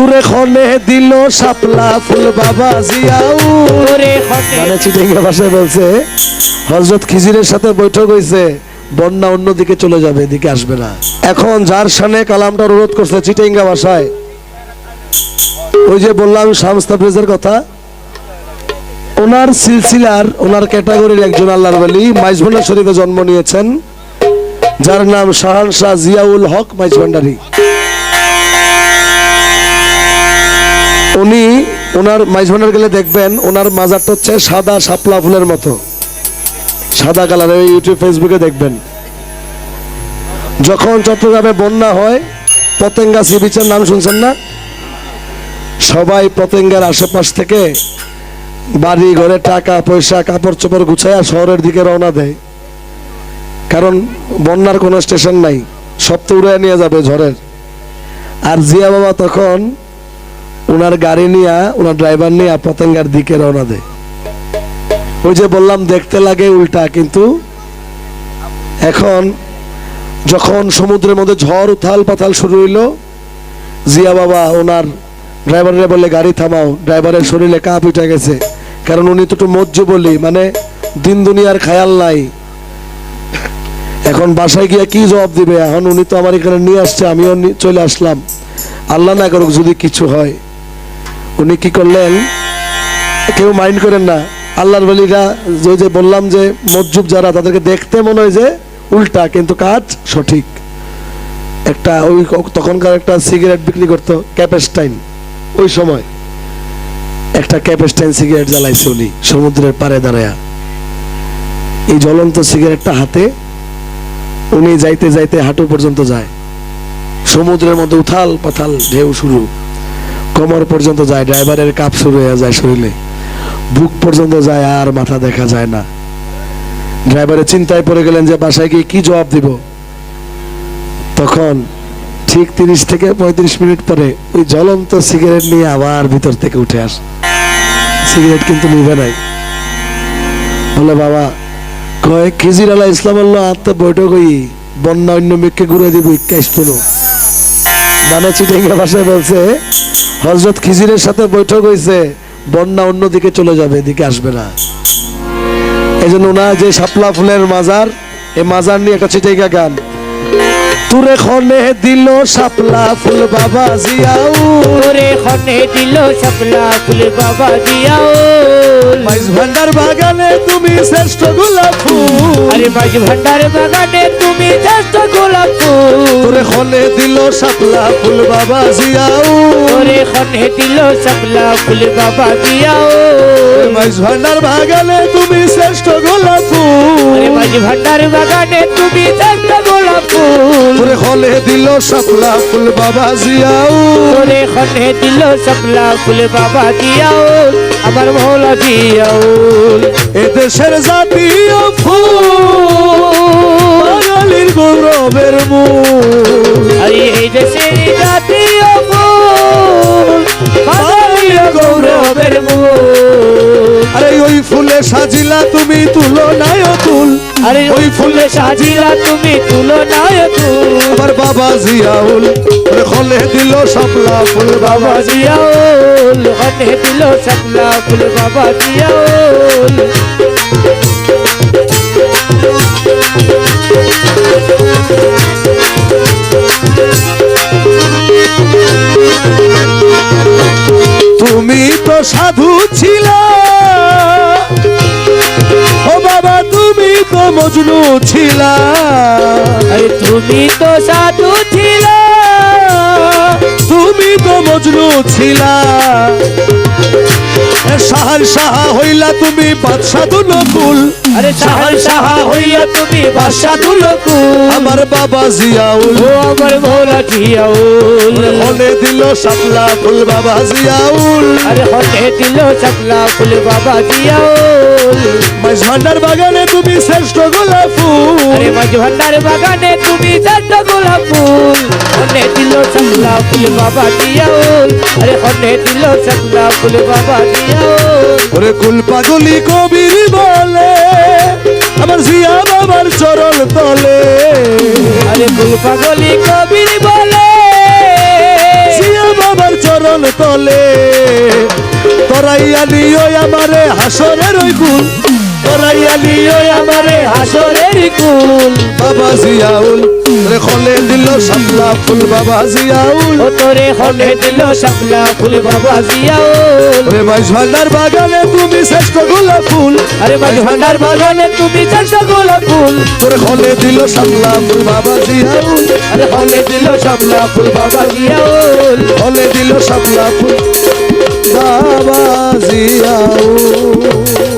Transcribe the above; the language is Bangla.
তুরে খনে দিল শাপলা ফুল বাবা জিয়াউ মানে চিটাঙ্গা ভাষায় বলছে হযরত খিজিরের সাথে বৈঠক হইছে, বন্যা অন্যদিকে চলে যাবে, এদিকে আসবে না। এখন যার শানে কালামটা অনুরোধ করছে চিটাঙ্গা ভাষায়, ওই যে বললাম শামস তাবরেজের কথা, ওনার সিলসিলার ওনার ক্যাটাগরির একজন আল্লাহর ওলি মাইজভান্ডার শরীফে জন্ম নিয়েছেন, যার নাম শাহানশাহ জিয়াউল হক মাইজভান্ডারী। উনি ওনার মাইজভান্ডার গেলে দেখবেন ওনার মাজারটা হচ্ছে সাদা শাপলা ফুলের মতো, সাদা কালারের। ইউটিউব ফেসবুকে দেখবেন। যখন চট্টগ্রামে বন্যা হয়, পতেঙ্গা সি বিচের নাম শুনছেন না? সবাই পতেঙ্গার আশেপাশ থেকে বাড়ি ঘরে টাকা পয়সা কাপড় চোপড় গুছাইয়া শহরের দিকে রওনা দেয়, কারণ বন্যার কোনো স্টেশন নাই, সব তো উড়ে নিয়ে যাবে ঝড়ের। আর জিয়া বাবা তখন ওনার গাড়ি নিয়ে, ওনার ড্রাইভার নিয়ে পতেঙ্গার দিকে রওনা দেয়। ওই যে বললাম দেখতে লাগে উল্টা, কিন্তু এখন যখন সমুদ্রের মধ্যে ঝড় উথাল পাথাল শুরু হইলো, জিয়া বাবা ওনার ড্রাইভারে বলে গাড়ি থামাও, ড্রাইভারের শরীরে কাঁপ উঠে গেছে, কারণ উনি তো একটু মজ্জু বলি, মানে দিন দুনিয়ার খেয়াল নাই। এখন বাসায় গিয়ে কি জবাব দিবে? এখন উনি তো আমার এখানে নিয়ে আসছে, আমিও চলে আসলাম, আল্লাহ না করুক যদি কিছু হয়। উনি কি করলেন, কেউ মাইন্ড করেন না, আল্লাহর ওলিরা যে বললাম যে মজ্জুব যারা, তাদেরকে দেখতে মনে হয় যে উল্টা, কিন্তু কাজ সঠিক। একটা ওই তখনকার একটা সিগারেট বিক্রি করতো ক্যাপেস্টাইন, ওই সময় একটা ক্যাপেস্টাইন সিগারেট জ্বালাইছে উনি সমুদ্রের পাড়ে দাঁড়ায়া। এই জ্বলন্ত সিগারেটটা হাতে উনি যাইতে যাইতে হাঁটু পর্যন্ত যায়, সমুদ্রের মধ্যে উথাল পাথাল ঢেউ শুরু, কোমর পর্যন্ত যায়, ড্রাইভারের কাপ শুরু হয়ে যায় শরীরে, বুক পর্যন্ত যায়, আর মাথা দেখা যায় না। ড্রাইভারের চিন্তায় পড়ে গেলেন যে বাসায় গিয়ে কি জবাব দিব। তখন ঠিক 30 থেকে 35 মিনিট পরে ওই জ্বলন্ত সিগারেট নিয়ে আবার ভিতর থেকে উঠে আসে, সিগারেট কিন্তু নিভে নাই। বলে বাবা কয় খিজির আলাহ ইসলাম আল্লাহ আত্মা বৈঠক হই বন্যা অন্য মেঘকে ঘুরে দিব ইক্কাইস্তলো। মানে চিটাঙ্গা ভাষায় বলছে হযরত খিজিরের সাথে বৈঠক হয়েছে, বন্যা অন্যদিকে চলে যাবে, এদিকে আসবে না। এই জন্য ওনার যে শাপলা ফুলের মাজার, এই মাজার নিয়ে একটা চিটাঙ্গা গান, তুরে খনে দিল শাপলা ফুল বাবা জিয়াউ, তুরে খনে দিল শাপলা ফুল বাবা জিয়াউ, মাইজভান্ডার বাগানে তুমি শ্রেষ্ঠ গোলাপ ফুল, আরে মাইজভান্ডার বাগানে তুমি শ্রেষ্ঠ গোলাপ ফুল, তুরে খনে দিল শাপলা ফুল বাবা জিয়াউ, তুরে খনে দিল শাপলা ফুল বাবা জিয়াউ, মাইজভান্ডার বাগানে তুমি শ্রেষ্ঠ গোলাপ ফুল, আরে মাইজভান্ডার বাগানে তুমি শ্রেষ্ঠ গোলাপ ফুল, তুরে খনে দিল শাপলা ফুল বাবা জিয়াউ, তুরে খনে দিল শাপলা ফুল বাবা জিয়াউ, আমার মৌলা জিয়াউ, এদেশের জাতীয় ফুল বাঙালির গৌরবের মূল, আরে এই দেশের জাতীয় ফুল বাঙালির গৌরবের মূল, আরে ওই ফুলে সাজিলা তুমি তুলনায় তুল, আরে ওই ফুলে সাজিলা তুমি তুলনায় তুল, আমার বাবা জিয়াউল খলে দিল শাপলা ফুল বাবা বাবা জিয়াউল খনে দিল শাপলা ফুল বাবা জিয়াউল, তুমি তো সাধু ছিলা, ও বাবা তুমি তো মজনু ছিলা, আরে তুমি তো সাধু ছিলা, তুমি তো মজনু ছিলা, শাহার শাহা হইলা তুমি বাদশা দুলকুল, আরে শাহার শাহা হইয়া তুমি বাদশা দুলকুল, আমার বাবা জিয়াউল ও আমার মৌলা জিয়াউল, খলে দিল শাপলা ফুল বাবা জিয়াউল, আরে খনে দিল শাপলা ফুল বাবা জিয়াউল, মাইজভান্ডার বাগানে তুমি শ্রেষ্ঠ গোলাপ ফুল, আরে মাইজভান্ডার বাগানে তুমি শ্রেষ্ঠ গোলাপ ফুল, খনে দিল শাপলা ফুল বাবা জিয়াউল, আরে খনে দিল শাপলা ফুল বাবা জিয়াউল, ওরে কুল পাগলি কবির বলে আমার জিয়া বাবার চরণ তলে, আরে ফুল পাগলি কবির বলে জিয়া বাবার চরণ চরণ তলে তরাইয়া নিও আমারে হাসরের ওই কুল তরাইয়া নিও আমারে হাসরের কুল বাবা জিয়াউল রে খলে দিল শাপলা ফুল বাবা জিয়াউল ও তোরে হলে দিল শাপলা ফুল বাবা জিয়াউল রে মাঝ ভান্ডার বাগানে তুমি শ্রেষ্ঠ গোলাপ ফুল আরে মাঝ ভান্ডার বাগানে তুমি চারটা গোলাপ ফুল তোরে খলে দিল শাপলা ফুল বাবা জিয়াউল আরে হলে দিল শাপলা ফুল বাবা জিয়াউল খলে দিল শাপলা ফুল বাবা জিয়াউল